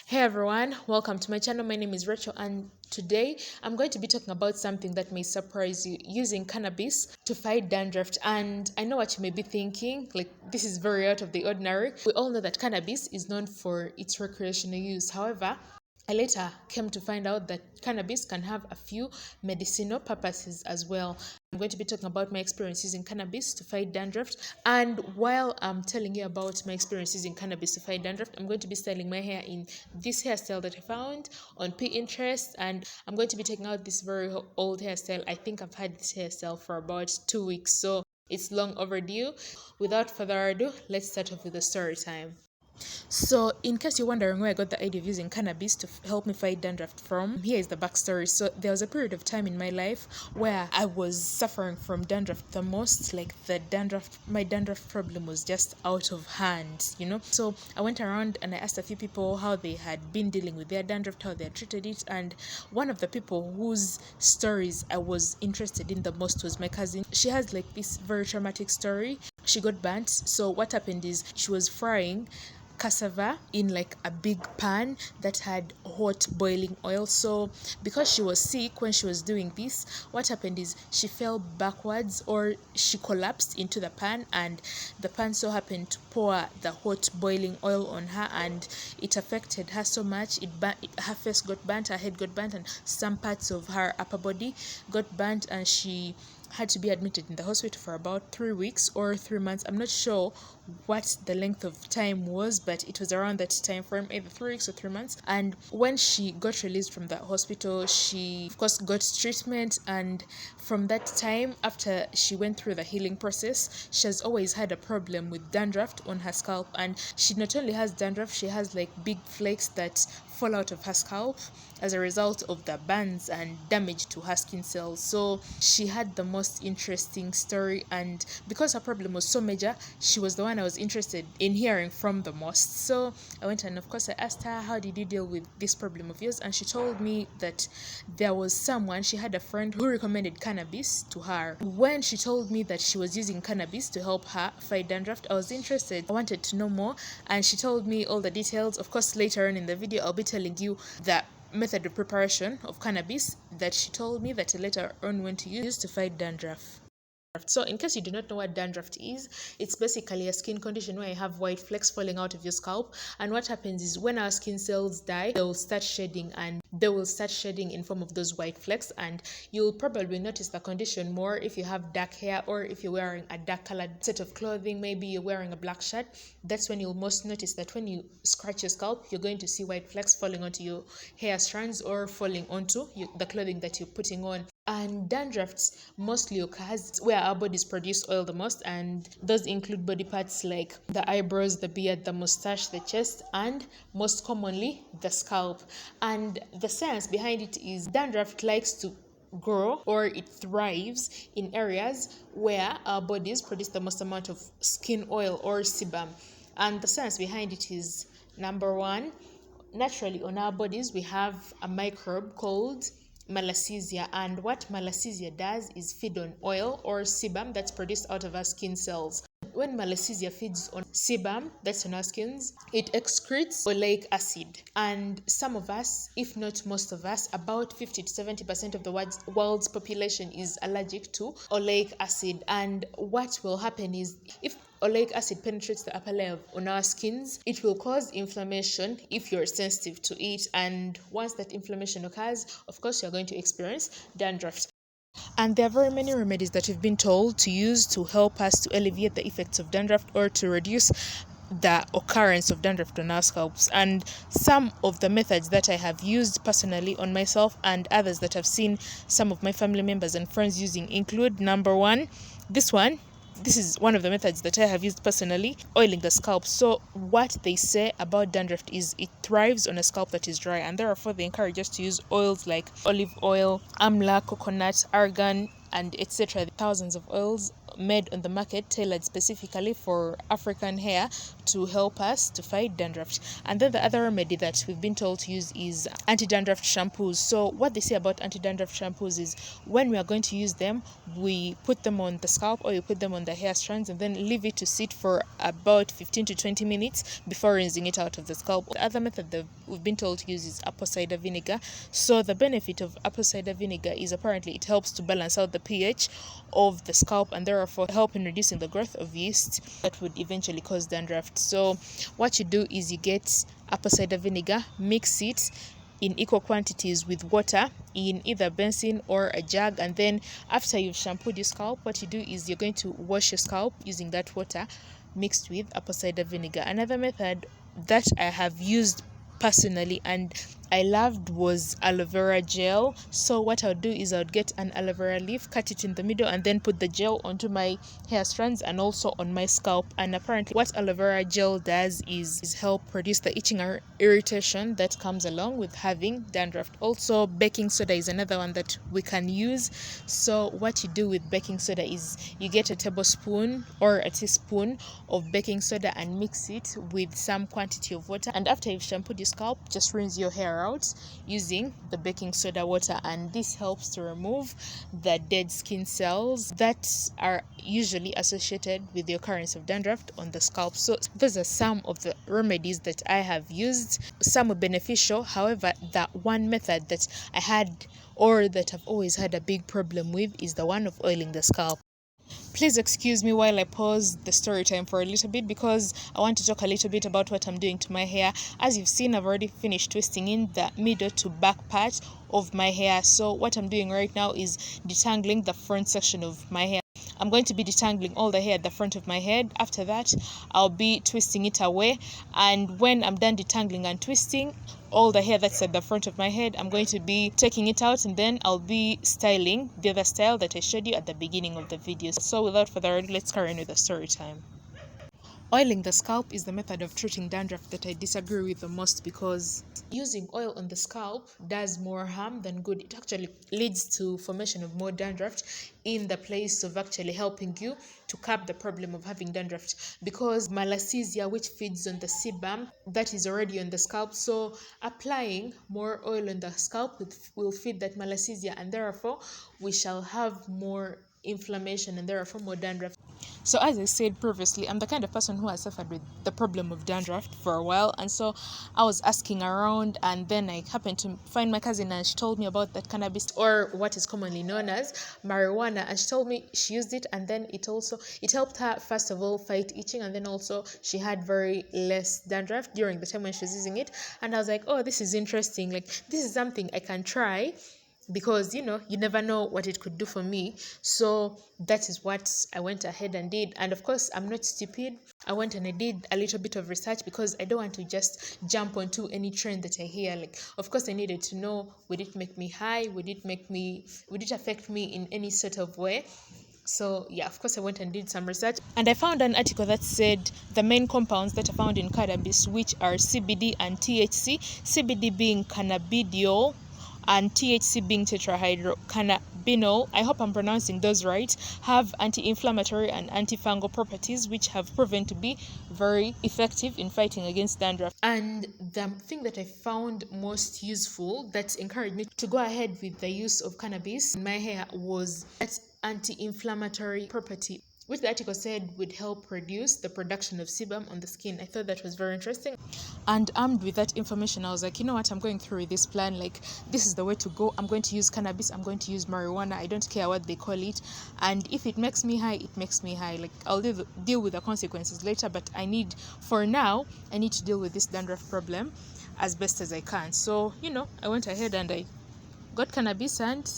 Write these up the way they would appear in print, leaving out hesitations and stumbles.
Hey everyone, welcome to my channel. My name is Rachel, and today I'm going to be talking about something that may surprise you, using cannabis to fight dandruff. And I know what you may be thinking, like this is very out of the ordinary. We all know that cannabis is known for its recreational use. However, I later came to find out that cannabis can have a few medicinal purposes as well. I'm going to be talking about my experience using cannabis to fight dandruff. And while I'm telling you about my experience using cannabis to fight dandruff, I'm going to be styling my hair in this hairstyle that I found on Pinterest. And I'm going to be taking out this very old hairstyle. I think I've had this hairstyle for about 2 weeks, so it's long overdue. Without further ado, let's start off with the story time. So, in case you're wondering where I got the idea of using cannabis to help me fight dandruff from, here is the backstory. So, there was a period of time in my life where I was suffering from dandruff the most. Like my dandruff problem was just out of hand. So, I went around and I asked a few people how they had been dealing with their dandruff, how they had treated it. And one of the people whose stories I was interested in the most was my cousin. She has like this very traumatic story. She got burnt. So, what happened is she was frying cassava in like a big pan that had hot boiling oil. So because she was sick when she was doing this, what happened is she fell backwards, or she collapsed into the pan, and the pan so happened to pour the hot boiling oil on her, and it affected her so much. Her face got burnt, her head got burnt, and some parts of her upper body got burnt, and she had to be admitted in the hospital for about 3 weeks or 3 months. I'm not sure what the length of time was, but it was around that time frame, either 3 weeks or 3 months. And when she got released from the hospital, she of course got treatment, and from that time, after she went through the healing process, she has always had a problem with dandruff on her scalp. And she not only has dandruff, she has like big flakes that fall out of her scalp as a result of the burns and damage to her skin cells. So she had the most interesting story, and because her problem was so major, she was the one I was interested in hearing from the most. So I went and of course I asked her, how did you deal with this problem of yours? And she told me that there was she had a friend who recommended cannabis to her. When she told me that she was using cannabis to help her fight dandruff, I was interested. I wanted to know more, and she told me all the details. Of course, later on in the video, I'll be telling you the method of preparation of cannabis that she told me that I later on went to use to fight dandruff. So, in case you do not know what dandruff is, it's basically a skin condition where you have white flecks falling out of your scalp. And what happens is when our skin cells die, they will start shedding, and they will start shedding in form of those white flecks. And you'll probably notice the condition more if you have dark hair, or if you're wearing a dark colored set of clothing. Maybe you're wearing a black shirt. That's when you'll most notice that when you scratch your scalp, you're going to see white flecks falling onto your hair strands or falling onto the clothing that you're putting on. And dandruff mostly occurs where our bodies produce oil the most, and those include body parts like the eyebrows, the beard, the mustache, the chest, and most commonly the scalp. And the science behind it is dandruff likes to grow, or it thrives in areas where our bodies produce the most amount of skin oil or sebum. And the science behind it is, number one, naturally on our bodies we have a microbe called malassezia, and what malassezia does is feed on oil or sebum that's produced out of our skin cells. When malassezia feeds on sebum that's on our skins, it excretes oleic acid. And some of us, if not most of us, about 50 to 70% of the world's population is allergic to oleic acid. And what will happen is, if oleic acid penetrates the upper layer on our skins, it will cause inflammation if you're sensitive to it. And once that inflammation occurs, of course, you're going to experience dandruff. And there are very many remedies that we've been told to use to help us to alleviate the effects of dandruff, or to reduce the occurrence of dandruff on our scalps. And some of the methods that I have used personally on myself, and others that I've seen some of my family members and friends using, include, number one, this is one of the methods that I have used personally, oiling the scalp. So what they say about dandruff is it thrives on a scalp that is dry, and therefore they encourage us to use oils like olive oil, amla, coconut, argan, and etc. Thousands of oils made on the market, tailored specifically for African hair to help us to fight dandruff. And then the other remedy that we've been told to use is anti-dandruff shampoos. So what they say about anti-dandruff shampoos is when we are going to use them, we put them on the scalp or you put them on the hair strands and then leave it to sit for about 15 to 20 minutes before rinsing it out of the scalp. The other method that we've been told to use is apple cider vinegar. So the benefit of apple cider vinegar is apparently it helps to balance out the pH of the scalp and therefore help in reducing the growth of yeast that would eventually cause dandruff. So what you do is you get apple cider vinegar, mix it in equal quantities with water in either basin or a jug, and then after you've shampooed your scalp, what you do is you're going to wash your scalp using that water mixed with apple cider vinegar. Another method that I have used personally and I loved was aloe vera gel. So what I would do is I would get an aloe vera leaf, cut it in the middle, and then put the gel onto my hair strands and also on my scalp. And apparently what aloe vera gel does is help reduce the itching or irritation that comes along with having dandruff. Also, baking soda is another one that we can use. So what you do with baking soda is you get a tablespoon or a teaspoon of baking soda and mix it with some quantity of water, and after you've shampooed your scalp, just rinse your hair out using the baking soda water, and this helps to remove the dead skin cells that are usually associated with the occurrence of dandruff on the scalp. So those are some of the remedies that I have used. Some were beneficial, however, that one method that I had or that I've always had a big problem with is the one of oiling the scalp. Please excuse me while I pause the story time for a little bit because I want to talk a little bit about what I'm doing to my hair. As you've seen, I've already finished twisting in the middle to back part of my hair. So what I'm doing right now is detangling the front section of my hair. I'm going to be detangling all the hair at the front of my head. After that, I'll be twisting it away. And when I'm done detangling and twisting all the hair that's at the front of my head, I'm going to be taking it out and then I'll be styling the other style that I showed you at the beginning of the video. So without further ado, let's carry on with the story time. Oiling the scalp is the method of treating dandruff that I disagree with the most because using oil on the scalp does more harm than good. It actually leads to formation of more dandruff in the place of actually helping you to curb the problem of having dandruff, because malassezia, which feeds on the sebum that is already on the scalp, so applying more oil on the scalp will feed that malassezia, and therefore we shall have more inflammation and therefore more dandruff. So as I said previously, I'm the kind of person who has suffered with the problem of dandruff for a while, and so I was asking around, and then I happened to find my cousin and she told me about that cannabis, or what is commonly known as marijuana, and she told me she used it and then it helped her first of all fight itching, and then also she had very less dandruff during the time when she was using it. And I was like, oh, this is interesting, like this is something I can try, because you never know what it could do for me. So that is what I went ahead and did. And of course, I'm not stupid. I went and I did a little bit of research because I don't want to just jump onto any trend that I hear. Like, of course, I needed to know, would it make me high? Would it affect me in any sort of way? So yeah, of course I went and did some research, and I found an article that said the main compounds that are found in cannabis, which are CBD and THC, CBD being cannabidiol and THC being tetrahydrocannabinol, I hope I'm pronouncing those right, have anti-inflammatory and antifungal properties which have proven to be very effective in fighting against dandruff. And the thing that I found most useful that encouraged me to go ahead with the use of cannabis in my hair was that anti-inflammatory property, which the article said would help reduce the production of sebum on the skin. I thought that was very interesting. And armed with that information, I was like, you know what, I'm going through with this plan. Like, this is the way to go. I'm going to use cannabis. I'm going to use marijuana. I don't care what they call it. And if it makes me high, it makes me high. Like, I'll deal with the consequences later. But for now, I need to deal with this dandruff problem as best as I can. So, I went ahead and I got cannabis, and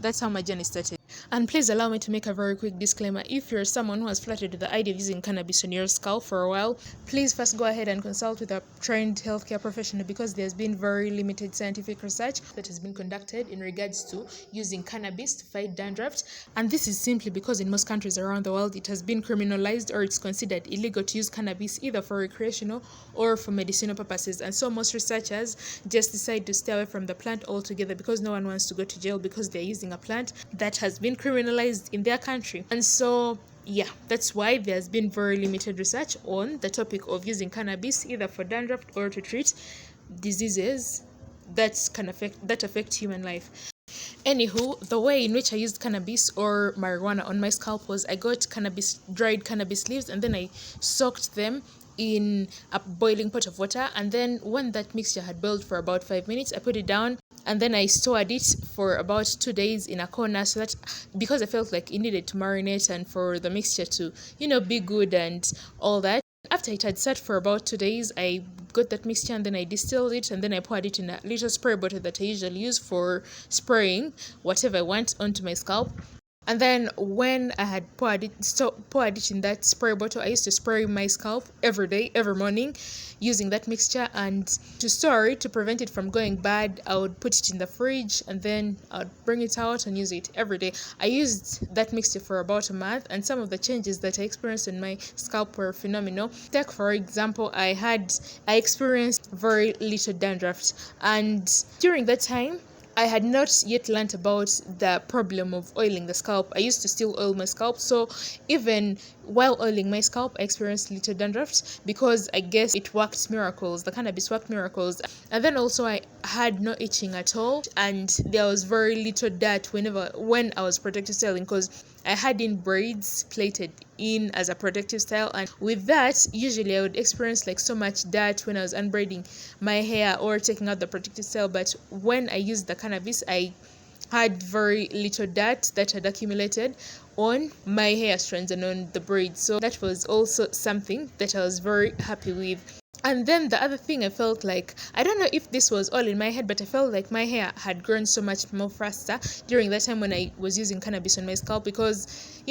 that's how my journey started. And please allow me to make a very quick disclaimer. If you're someone who has flirted with the idea of using cannabis on your scalp for a while, please first go ahead and consult with a trained healthcare professional, because there's been very limited scientific research that has been conducted in regards to using cannabis to fight dandruff. And this is simply because in most countries around the world, it has been criminalized, or it's considered illegal to use cannabis either for recreational or for medicinal purposes. And so most researchers just decide to stay away from the plant altogether, because no one wants to go to jail because they're using a plant that has been criminalized in their country. And so yeah, that's why there's been very limited research on the topic of using cannabis either for dandruff or to treat diseases that affect human life. Anywho, the way in which I used cannabis or marijuana on my scalp was I got dried cannabis leaves, and then I soaked them in a boiling pot of water. And then when that mixture had boiled for about 5 minutes, I put it down, and then I stored it for about 2 days in a corner, so that because I felt like it needed to marinate and for the mixture to, be good and all that. After it had sat for about 2 days, I got that mixture, and then I distilled it, and then I poured it in a little spray bottle that I usually use for spraying whatever I want onto my scalp. And then when I had poured it in that spray bottle, I used to spray my scalp every day, every morning, using that mixture. And to store it, to prevent it from going bad, I would put it in the fridge, and then I would bring it out and use it every day. I used that mixture for about a month, and some of the changes that I experienced in my scalp were phenomenal. Take for example, I experienced very little dandruff, and during that time I had not yet learnt about the problem of oiling the scalp. I used to still oil my scalp, so even while oiling my scalp, I experienced little dandruff because I guess it worked miracles. The cannabis worked miracles. And then also I had no itching at all, and there was very little dirt when I was protective styling, because I had in braids plaited in as a protective style, and with that usually I would experience like so much dirt when I was unbraiding my hair or taking out the protective style. But when I used the cannabis, I had very little dirt that had accumulated on my hair strands and on the braids, so that was also something that I was very happy with. And then the other thing, I felt like, I don't know if this was all in my head, but I felt like my hair had grown so much more faster during that time when I was using cannabis on my scalp, because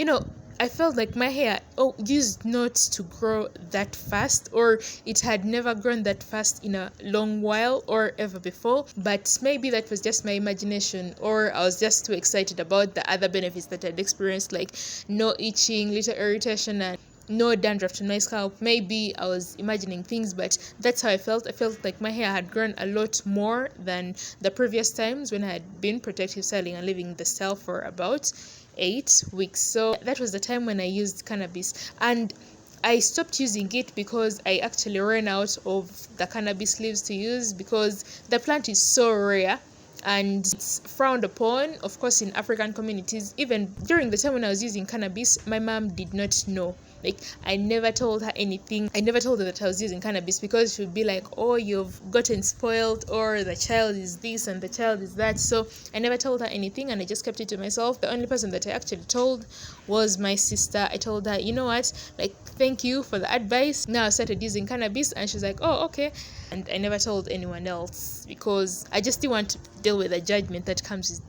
I felt like my hair used not to grow that fast, or it had never grown that fast in a long while or ever before. But maybe that was just my imagination, or I was just too excited about the other benefits that I'd experienced, like no itching, little irritation, and no dandruff on my scalp. Maybe I was imagining things, but that's how I felt. I felt like my hair had grown a lot more than the previous times when I had been protective styling and leaving the style for about 8 weeks. So that was the time when I used cannabis, and I stopped using it because I actually ran out of the cannabis leaves to use, because the plant is so rare and it's frowned upon, of course, in African communities. Even during the time when I was using cannabis, my mom did not know. Like, I never told her anything. I never told her that I was using cannabis, because she would be like, oh, you've gotten spoiled, or the child is this and the child is that. So I never told her anything, and I just kept it to myself. The only person that I actually told was my sister. I told her, you know what, like, thank you for the advice. Now I started using cannabis, and she's like, oh, okay. And I never told anyone else, because I just didn't want to deal with the judgment that comes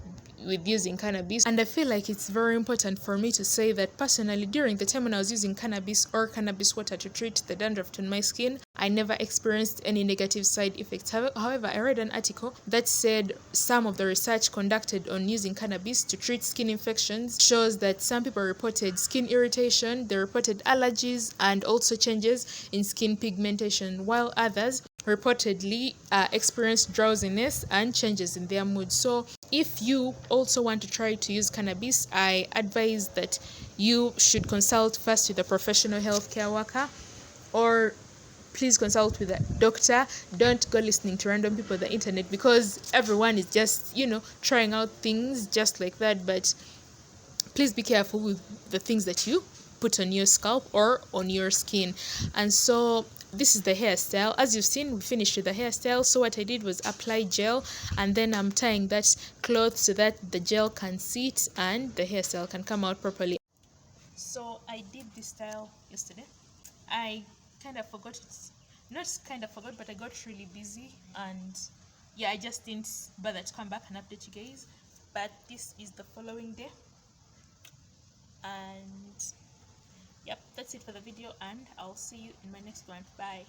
with using cannabis. And I feel like it's very important for me to say that personally, during the time when I was using cannabis or cannabis water to treat the dandruff on my skin, I never experienced any negative side effects. However, I read an article that said some of the research conducted on using cannabis to treat skin infections shows that some people reported skin irritation, they reported allergies, and also changes in skin pigmentation, while others reportedly experienced drowsiness and changes in their mood. So if you also want to try to use cannabis, I advise that you should consult first with a professional healthcare worker, or please consult with a doctor. Don't go listening to random people on the internet, because everyone is just, trying out things just like that. But please be careful with the things that you put on your scalp or on your skin. And so this is the hairstyle. As you've seen, we finished with the hairstyle. So what I did was apply gel, and then I'm tying that cloth so that the gel can sit and the hairstyle can come out properly. So I did this style yesterday. I kind of forgot it. Not kind of forgot, but I got really busy, and yeah, I just didn't bother to come back and update you guys. But this is the following day, and yep, that's it for the video, and I'll see you in my next one. Bye.